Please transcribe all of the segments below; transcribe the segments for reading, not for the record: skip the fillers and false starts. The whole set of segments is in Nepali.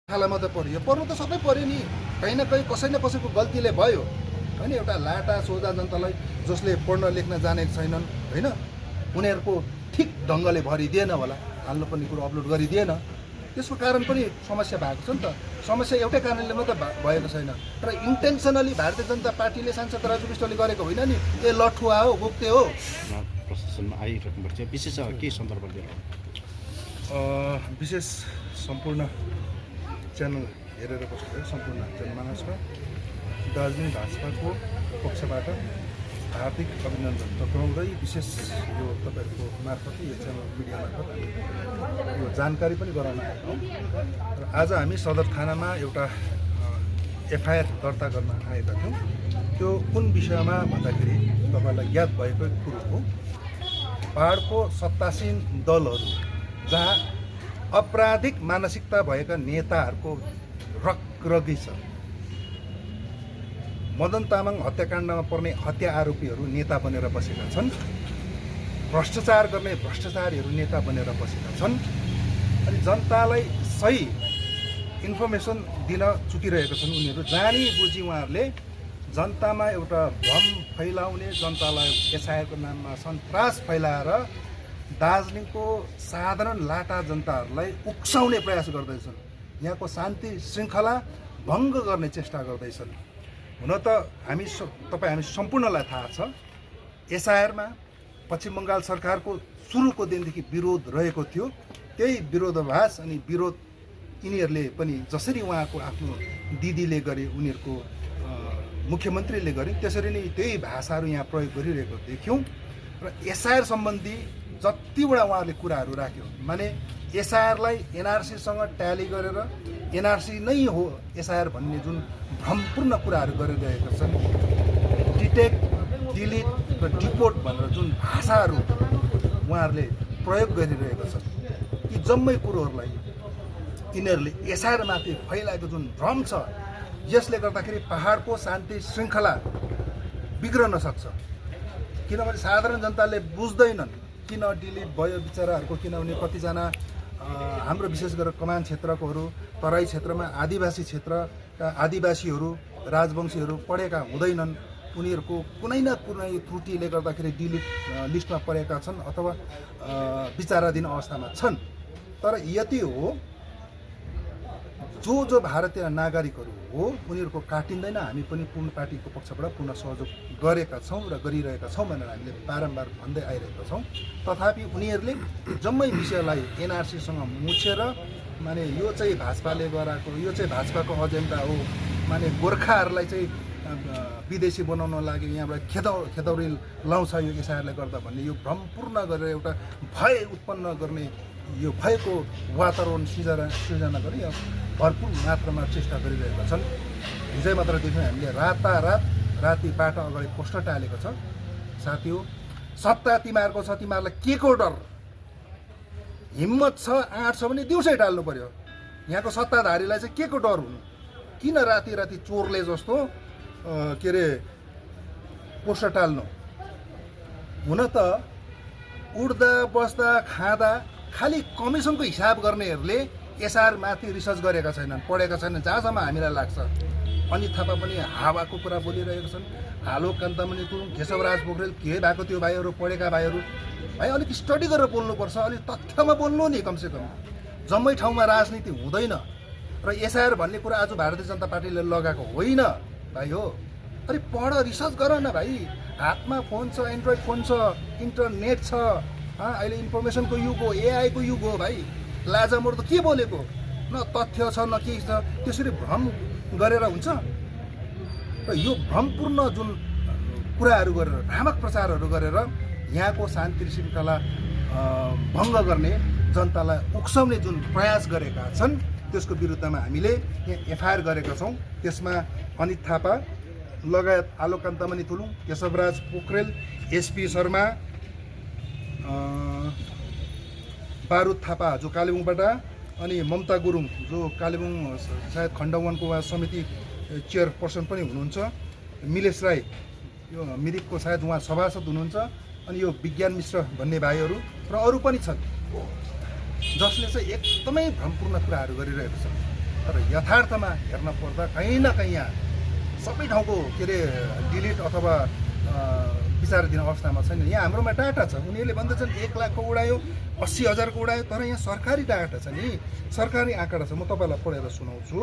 खालामा त पर्यो पर्नु त सबै पर्यो नि कहीँ न कहीँ कसै न कसैको गल्तीले भयो होइन एउटा लाटा सोझा जनतालाई जसले पढ्न लेख्न जानेको छैनन् होइन उनीहरूको ठिक ढङ्गले भरिदिएन होला हाल्नुपर्ने कुरो अपलोड गरिदिएन त्यसको कारण पनि समस्या भएको छ नि त समस्या एउटै कारणले मात्रै भएको छैन तर इन्टेन्सनली भारतीय जनता पार्टीले सांसद राजु विष्टले गरेको होइन नि ए लठुवा हो गुप्ते हो प्रशासनमा आइराख्नुपर्छ विशेष के सन्दर्भ लिएर विशेष सम्पूर्ण च्यानल हेरेर बस्नुभयो सम्पूर्ण जनमानसमा दार्जिलिङ भाजपाको पक्षबाट हार्दिक अभिनन्दन टक्राउँदै विशेष यो तपाईँहरूको मार्फत यो च्यानल मिडिया मार्फत हामी यो जानकारी पनि गराउन आएका हौँ र आज हामी सदर थानामा एउटा एफआइआर दर्ता गर्न आएका थियौँ त्यो कुन विषयमा भन्दाखेरि तपाईँलाई याद भएको कुरो हो पहाडको सत्तासीन दलहरू जहाँ अपराधिक मानसिकता भएका नेताहरूको रगरगी छ मदन तामाङ हत्याकाण्डमा पर्ने हत्या आरोपीहरू नेता बनेर बसेका छन् भ्रष्टाचार गर्ने भ्रष्टाचारीहरू नेता बनेर बसेका छन् अनि जनतालाई सही इन्फर्मेसन दिन चुकिरहेका छन् उनीहरू जानी बुझी उहाँहरूले जनतामा एउटा भ्रम फैलाउने जनतालाई एसआइआरको नाममा सन्तास फैलाएर दार्जिलिङको साधारण लाटा जनताहरूलाई उक्साउने प्रयास गर्दैछन् यहाँको शान्ति श्रृङ्खला भङ्ग गर्ने चेष्टा गर्दैछन् हुन त हामी सम्पूर्णलाई थाहा छ एसआइआरमा पश्चिम बङ्गाल सरकारको सुरुको दिनदेखि विरोध रहेको थियो त्यही विरोधाभास अनि विरोध यिनीहरूले पनि जसरी उहाँको आफ्नो दिदीले गरे उनीहरूको मुख्यमन्त्रीले गरे त्यसरी नै त्यही भाषाहरू यहाँ प्रयोग गरिरहेको देख्यौँ र एसआइआर सम्बन्धी जतिवटा उहाँहरूले कुराहरू राख्यो माने एसआइआरलाई एनआरसीसँग ट्याली गरेर एनआरसी नै हो एसआइआर भन्ने जुन भ्रमपूर्ण कुराहरू गरिरहेका छन् डिटेक्ट डिलिट र डिपोर्ट भनेर जुन भाषाहरू उहाँहरूले प्रयोग गरिरहेका छन् यी जम्मै कुरोहरूलाई यिनीहरूले एसआइआरमाथि फैलाएको जुन भ्रम छ यसले गर्दाखेरि पहाडको शान्ति श्रृङ्खला बिग्रन सक्छ किनभने साधारण जनताले बुझ्दैनन् किन डिलिट भयो बिचराहरूको किनभने कतिजना हाम्रो विशेष गरेर कमान क्षेत्रकोहरू तराई क्षेत्रमा आदिवासी क्षेत्रका आदिवासीहरू राजवंशीहरू पढेका हुँदैनन् उनीहरूको कुनै न कुनै त्रुटिले गर्दाखेरि डिलिट लिस्टमा परेका छन् अथवा विचाराधीन अवस्थामा छन् तर यति हो जो भारतीय नागरिकहरू हो उनीहरूको काटिँदैन हामी पनि पूर्ण पार्टीको पक्षबाट पूर्ण सहयोग गरेका छौँ र गरिरहेका छौँ भनेर हामीले बारम्बार भन्दै आइरहेका छौँ तथापि उनीहरूले जम्मै विषयलाई एनआरसीसँग मुछेर माने यो चाहिँ भाजपाले गराएको यो चाहिँ भाजपाको एजेन्डा हो माने गोर्खाहरूलाई चाहिँ विदेशी बनाउन लागि यहाँबाट खेदौरी लाउँछ यो एसआइआरले गर्दा भन्ने यो भ्रमपूर्ण गरेर एउटा भय उत्पन्न गर्ने यो भयको वातावरण सृजना गर्ने भरपूर मात्रामा चेष्टा गरिरहेका छन् हिजै मात्र देख्यौँ हामीले रातारात राति बाटो अगाडि पोस्टर टालेको छ साथी हो सत्ता तिमीहरूको छ तिमीहरूलाई के को डर हिम्मत छ आँट छ भने दिउँसै टाल्नु पर्यो यहाँको सत्ताधारीलाई चाहिँ के को डर हुनु किन राति राति चोरले जस्तो के अरे पोस्टर टाल्नु हुन त उड्दा बस्दा खाँदा खालि कमिसनको हिसाब गर्नेहरूले एसआर माथि रिसर्च गरेका छैनन् पढेका छैनन् जहाँसम्म हामीलाई लाग्छ अनित थापा पनि हावाको कुरा बोलिरहेका छन् आलोक कान्तमणि गुरुङ केशवराज पोखरेल के भएको त्यो भाइहरू पढेका भाइहरू भाइ अलिक स्टडी गरेर बोल्नुपर्छ अलिक तथ्यमा बोल्नु नि कमसेकम जम्मै ठाउँमा राजनीति हुँदैन र एसआर भन्ने कुरा आज भारतीय जनता पार्टीले लगाएको होइन भाइ हो अरे पढ रिसर्च गर न भाइ हातमा फोन छ एन्ड्रोइड फोन छ इन्टरनेट छ अहिले इन्फर्मेसनको युग हो एआईको युग हो भाइ लाजामोड त के बोलेको न तथ्य छ न के छ त्यसरी भ्रम गरेर हुन्छ र यो भ्रमपूर्ण जुन कुराहरू गरेर भ्रामक प्रचारहरू गरेर यहाँको शान्ति श्रृङ्खला भङ्ग गर्ने जनतालाई उक्साउने जुन प्रयास गरेका छन् त्यसको विरुद्धमा हामीले यहाँ एफआइआर गरेका छौँ त्यसमा अनित थापा लगायत आलोक कान्तमणि थुलुङ केशवराज पोखरेल एसपी शर्मा बारुद थापा जो कालेबुङबाट अनि ममता गुरुङ जो कालेबुङ सायद खण्ड 1 को समिति चेयरपर्सन पनि हुनुहुन्छ मिलेश राई यो मिरिकको सायद उहाँ सभासद हुनुहुन्छ अनि यो विज्ञान मिश्र भन्ने भाइहरू र अरू पनि छन् जसले चाहिँ एकदमै भ्रमपूर्ण कुराहरू गरिरहेको छ तर यथार्थमा हेर्न पर्दा कहीँ न कहीँ यहाँ सबै ठाउँको के अरे डिलिट अथवा विचार दिने अवस्थामा छैन। यहाँ हाम्रोमा डाटा छ, उनीहरूले भन्दछन् 1 लाखको उडायो, 80,000को उडायो, तर यहाँ सरकारी डाटा छ नि, सरकारी आँकडा छ। म तपाईँलाई पढेर सुनाउँछु।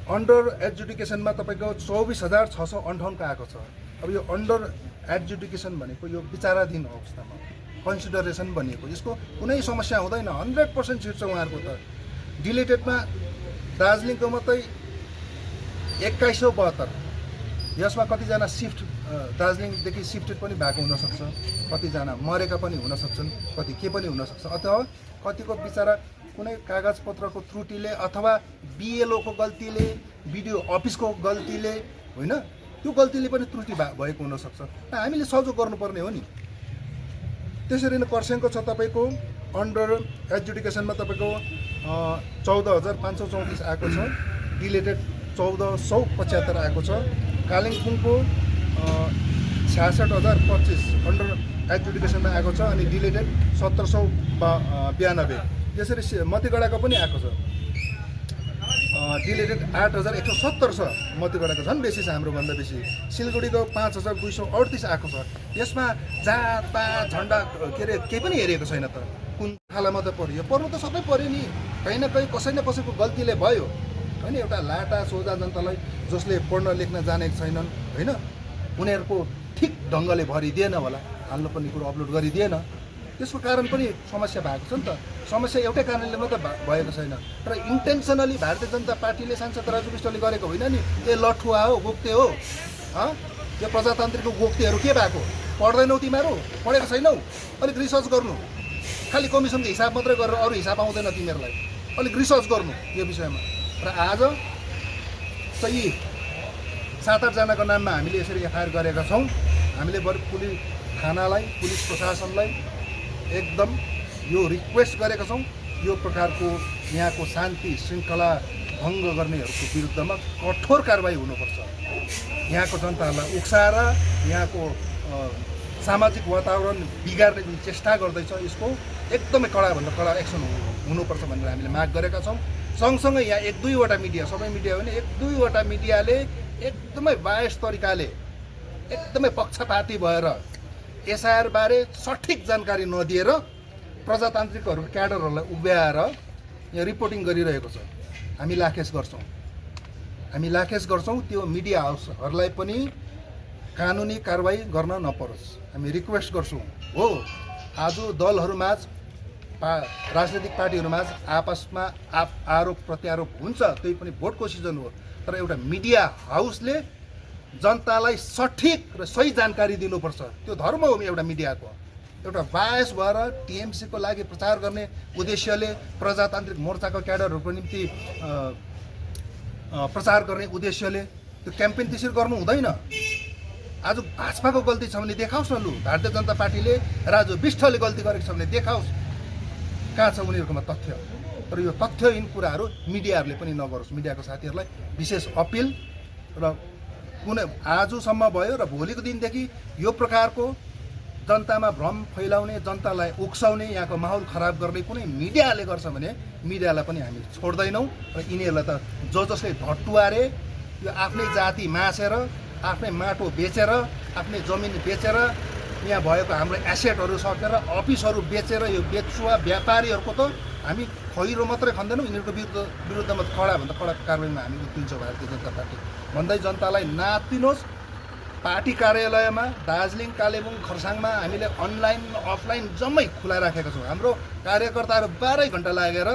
अन्डर एजुकेसनमा तपाईँको 24,658 आएको छ। अब यो अन्डर एजुकेसन भनेको यो विचाराधीन अवस्थामा कन्सिडरेसन भनिएको, यसको कुनै समस्या हुँदैन, 100% सिट छ उहाँहरूको। त डिलिटेडमा दार्जिलिङको मात्रै 2172, यसमा कतिजना शिफ्ट दार्जिलिङदेखि शिफ्टेड पनि भएको हुनसक्छ, कतिजना मरेका पनि हुन सक्छन्, कति के पनि हुनसक्छ, अथवा कतिको बिचरा कुनै कागजपत्रको त्रुटिले अथवा बिएलओको गल्तीले, बिडिओ अफिसको गल्तीले, होइन त्यो गल्तीले पनि त्रुटि भएको हुनसक्छ। हामीले सहयोग गर्नुपर्ने हो नि। त्यसरी नै खरसाङको छ तपाईँको अन्डर एजुकेसनमा तपाईँको 14,534 आएको छ, डिलेटेड 1,475 आएको छ। कालिम्पोङको 66,025 अन्डर एजुकेसनमा आएको छ अनि डिलेटेड 1,792। त्यसरी मतिगढाको पनि आएको छ, डिलेटेड 8,170 छ, मतिगढाको झन् बेसी छ, हाम्रोभन्दा बेसी। सिलगढीको 5,238 आएको छ। यसमा जातपात झन्डा के अरे केही पनि हेरेको छैन। त कुन खालामा त पर्यो, पर्नु त सबै पर्यो नि, कहीँ न कहीँ कसै न कसैको गल्तीले भयो होइन। एउटा लाटा सोझा जनतालाई जसले पढ्न लेख्न जानेको छैनन् होइन, उनीहरूको ठिक ढङ्गले भरिदिएन होला, हाल्नुपर्ने कुरो अपलोड गरिदिएन, त्यसको कारण पनि समस्या भएको छ नि त। समस्या एउटै कारणले मात्रै भएको छैन, तर इन्टेन्सनली भारतीय जनता पार्टीले सांसद राजु विष्टले गरेको होइन नि। ए लठुवा हो, गोक्ते हो, यो प्रजातान्त्रिकको गोक्तेहरू के भएको? पढ्दैनौ तिमीहरू, पढेको छैनौ, अलिक रिसर्च गर्नु, खालि कमिसनको हिसाब मात्रै गरेर अरू हिसाब आउँदैन तिमीहरूलाई, अलिक रिसर्च गर्नु यो विषयमा। र आज सही 7-8 जनाको नाममा हामीले यसरी एफआइआर गरेका छौँ। हामीले बरु पुलिस थानालाई, पुलिस प्रशासनलाई एकदम यो रिक्वेस्ट गरेका छौँ, यो प्रकारको यहाँको शान्ति श्रृङ्खला भङ्ग गर्नेहरूको विरुद्धमा कठोर कारबाही हुनुपर्छ। यहाँको जनतालाई उक्साएर यहाँको सामाजिक वातावरण बिगार्ने जुन चेष्टा गर्दैछ, यसको एकदमै कडाभन्दा कडा एक्सन हुनुपर्छ भनेर हामीले माग गरेका छौँ। सँगसँगै यहाँ 1-2वटा मिडिया, सबै मिडिया होइन, 1-2वटा मिडियाले एकदमै बायस तरिकाले, एकदमै पक्षपाती भएर एसआइआर बारे सठिक जानकारी नदिएर प्रजातान्त्रिकहरूको क्याडरहरूलाई उभ्याएर यहाँ रिपोर्टिङ गरिरहेको छ। हामी लाखेस गर्छौँ त्यो मिडिया हाउसहरूलाई पनि कानुनी कारबाही गर्न नपरोस्, हामी रिक्वेस्ट गर्छौँ। हो, आज दलहरूमाझ राजनैतिक पार्टीहरूमाझ आपसमा आरोप प्रत्यारोप हुन्छ, त्यही पनि भोटको सिजन हो, तर एउटा मिडिया हाउसले जनतालाई सठिक र सही जानकारी दिनुपर्छ। त्यो धर्म हो एउटा मिडियाको। एउटा बायस भएर टिएमसीको लागि प्रचार गर्ने उद्देश्यले, प्रजातान्त्रिक मोर्चाको क्याडरहरूको निम्ति प्रचार गर्ने उद्देश्यले त्यो क्याम्पेन त्यसरी गर्नु हुँदैन। आज भाजपाको गल्ती छ भने देखाओस् न, लु भारतीय जनता पार्टीले राजु विष्टले गल्ती गरेको छ भने देखाओस्, कहाँ छ उनीहरूकोमा तथ्य। तर यो तथ्यहीन कुराहरू मिडियाहरूले पनि नगरोस्। मिडियाको साथीहरूलाई विशेष अपिल, र कुनै आजसम्म भयो र भोलिको दिनदेखि यो प्रकारको जनतामा भ्रम फैलाउने, जनतालाई उक्साउने, यहाँको माहौल खराब गर्ने कुनै मिडियाले गर्छ भने मिडियालाई पनि हामी छोड्दैनौँ। र यिनीहरूलाई त जसले धट्टुवारे, यो आफ्नै जाति मासेर, आफ्नै माटो बेचेर, आफ्नै जमिन बेचेर, यहाँ भएको हाम्रो एसेटहरू सकेर, अफिसहरू बेचेर यो बेचुवा व्यापारीहरूको त हामी खैरो मात्रै खाँदैनौँ, यिनीहरूको विरुद्धमा कडाभन्दा कडा कारबाहीमा हामी उत्रिन्छौँ। भारतीय जनता पार्टी भन्दै जनतालाई नातिनुहोस्। पार्टी कार्यालयमा दार्जिलिङ, कालेबुङ, खरसाङमा हामीले अनलाइन अफलाइन जम्मै खुला राखेका छौँ। हाम्रो कार्यकर्ताहरू 12 घन्टा लागेर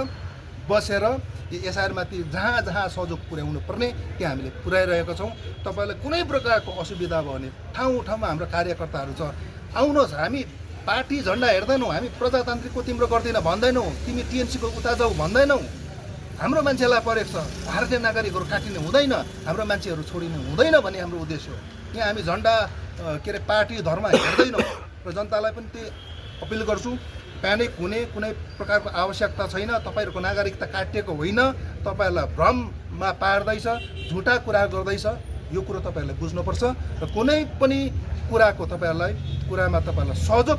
बसेर यो एसआइआरमाथि जहाँ जहाँ सहयोग पुर्याउनु पर्ने त्यहाँ हामीले पुर्याइरहेका छौँ। तपाईँलाई कुनै प्रकारको असुविधा भयो भने ठाउँ ठाउँमा हाम्रो कार्यकर्ताहरू छ, आउनुहोस्। हामी पार्टी झन्डा हेर्दैनौँ, हामी प्रजातान्त्रिकको तिम्रो गर्दिन भन्दैनौँ, तिमी टिएमसीको उता जाऊ भन्दैनौँ। हाम्रो मान्छेलाई परेको छ, भारतीय नागरिकहरू काटिनु हुँदैन, हाम्रो मान्छेहरू छोडिनु हुँदैन भन्ने हाम्रो उद्देश्य हो। यहाँ हामी झन्डा के अरे पार्टी धर्म हेर्दैनौँ। र जनतालाई पनि त्यही अपिल गर्छु, प्यानिक हुने कुनै प्रकारको आवश्यकता छैन। तपाईँहरूको नागरिकता काटिएको होइन, तपाईँहरूलाई भ्रममा पार्दैछ, झुटा कुरा गर्दैछ, यो कुरो तपाईँहरूले बुझ्नुपर्छ। र कुनै पनि कुरामा तपाईँहरूलाई सहयोग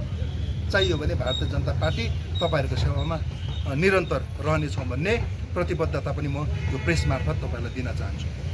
चाहियो भने भारतीय जनता पार्टी तपाईँहरूको सेवामा निरन्तर रहनेछौँ भन्ने प्रतिबद्धता पनि म यो प्रेस मार्फत तपाईँलाई दिन चाहन्छु।